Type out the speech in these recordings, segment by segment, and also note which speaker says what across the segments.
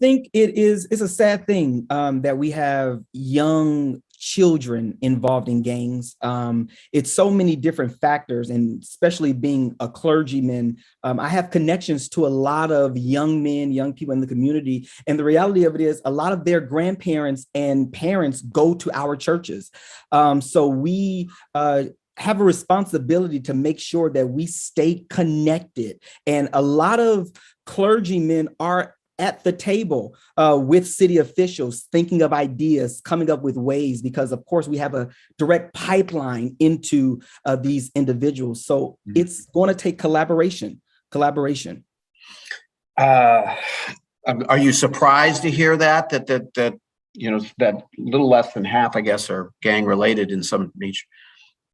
Speaker 1: think it's a sad thing that we have young children involved in gangs. It's so many different factors, and especially being a clergyman, I have connections to a lot of young men, young people in the community. And the reality of it is a lot of their grandparents and parents go to our churches. So we have a responsibility to make sure that we stay connected. And a lot of clergymen are at the table with city officials, thinking of ideas, coming up with ways, because of course we have a direct pipeline into these individuals. So it's going to take collaboration.
Speaker 2: Are you surprised to hear that that little less than half, I guess, are gang related in some nature?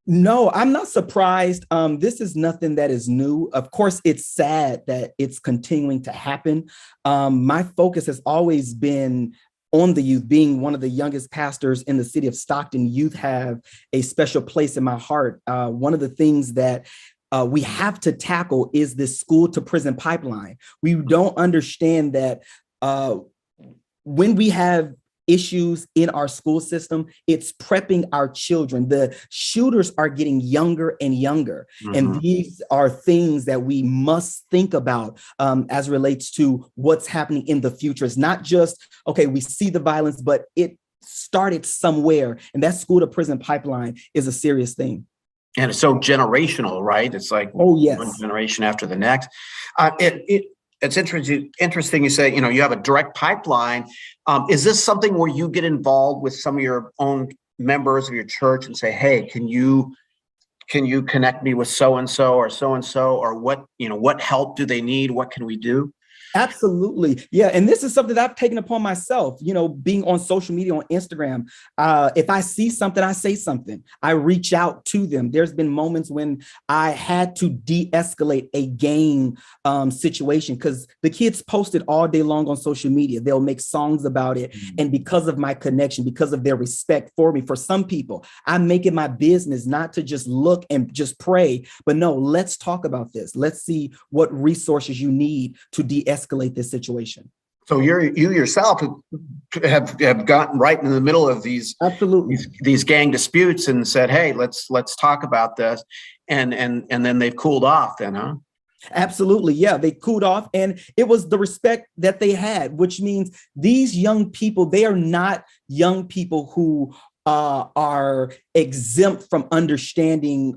Speaker 1: No, I'm not surprised. This is nothing that is new. Of course, it's sad that it's continuing to happen. My focus has always been on the youth. Being one of the youngest pastors in the city of Stockton, youth have a special place in my heart. One of the things that we have to tackle is this school to prison pipeline. We don't understand that when we have issues in our school system, it's prepping our children. The shooters are getting younger and younger. And these are things that we must think about as relates to what's happening in the future. It's not just, okay, we see the violence, but it started somewhere. And that school to prison pipeline is a serious thing.
Speaker 2: And it's so generational, right? It's like one generation after the next. It's interesting you say, you have a direct pipeline. Is this something where you get involved with some of your own members of your church and say, hey, can you connect me with so-and-so, or what help do they need? What can we do?
Speaker 1: Absolutely. Yeah. And this is something that I've taken upon myself, being on social media, on Instagram. If I see something, I say something. I reach out to them. There's been moments when I had to de-escalate a gang situation because the kids posted all day long on social media. They'll make songs about it. And because of my connection, because of their respect for me, for some people, I make it my business not to just look and just pray, but no, let's talk about this. Let's see what resources you need to de-escalate this situation.
Speaker 2: So you yourself have gotten right in the middle of these gang disputes and said, hey, let's talk about this, and then they've cooled off then, huh?
Speaker 1: Absolutely. Yeah, they cooled off, and it was the respect that they had, which means these young people, they are not young people who are exempt from understanding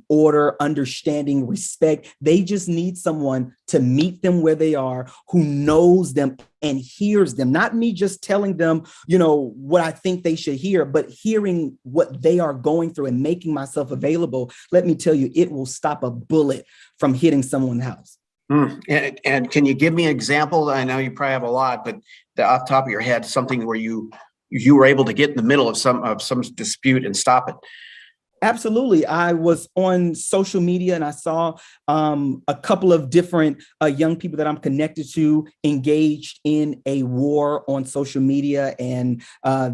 Speaker 1: order, understanding respect. They just need someone to meet them where they are, who knows them and hears them. Not me just telling them, what I think they should hear, but hearing what they are going through and making myself available. Let me tell you, it will stop a bullet from hitting someone's house.
Speaker 2: And can you give me an example? I know you probably have a lot, but off the top of your head, something where you were able to get in the middle of some dispute and stop it.
Speaker 1: Absolutely. I was on social media and I saw a couple of different young people that I'm connected to engaged in a war on social media. And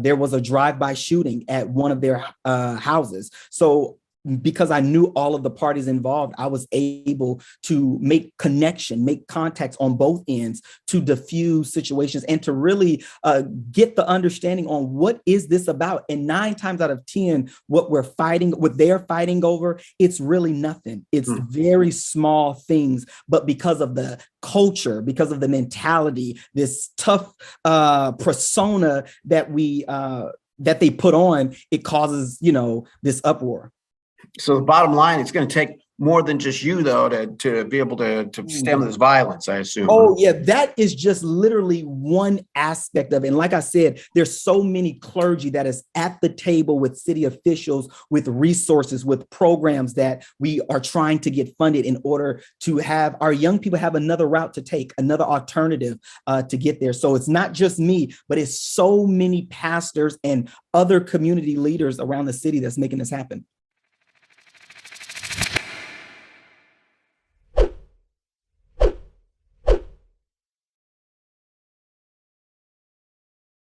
Speaker 1: there was a drive-by shooting at one of their houses. So because I knew all of the parties involved, I was able to make contacts on both ends to diffuse situations and to really get the understanding on what is this about. And 9 times out of 10, what they're fighting over, it's really nothing. It's very small things, but because of the culture, because of the mentality, this tough persona that they put on, it causes, this uproar.
Speaker 2: So the bottom line, it's going to take more than just you, though, to be able to stem this violence, I assume.
Speaker 1: Oh, yeah, that is just literally one aspect of it. And like I said, there's so many clergy that is at the table with city officials, with resources, with programs that we are trying to get funded in order to have our young people have another route to take, another alternative to get there. So it's not just me, but it's so many pastors and other community leaders around the city that's making this happen.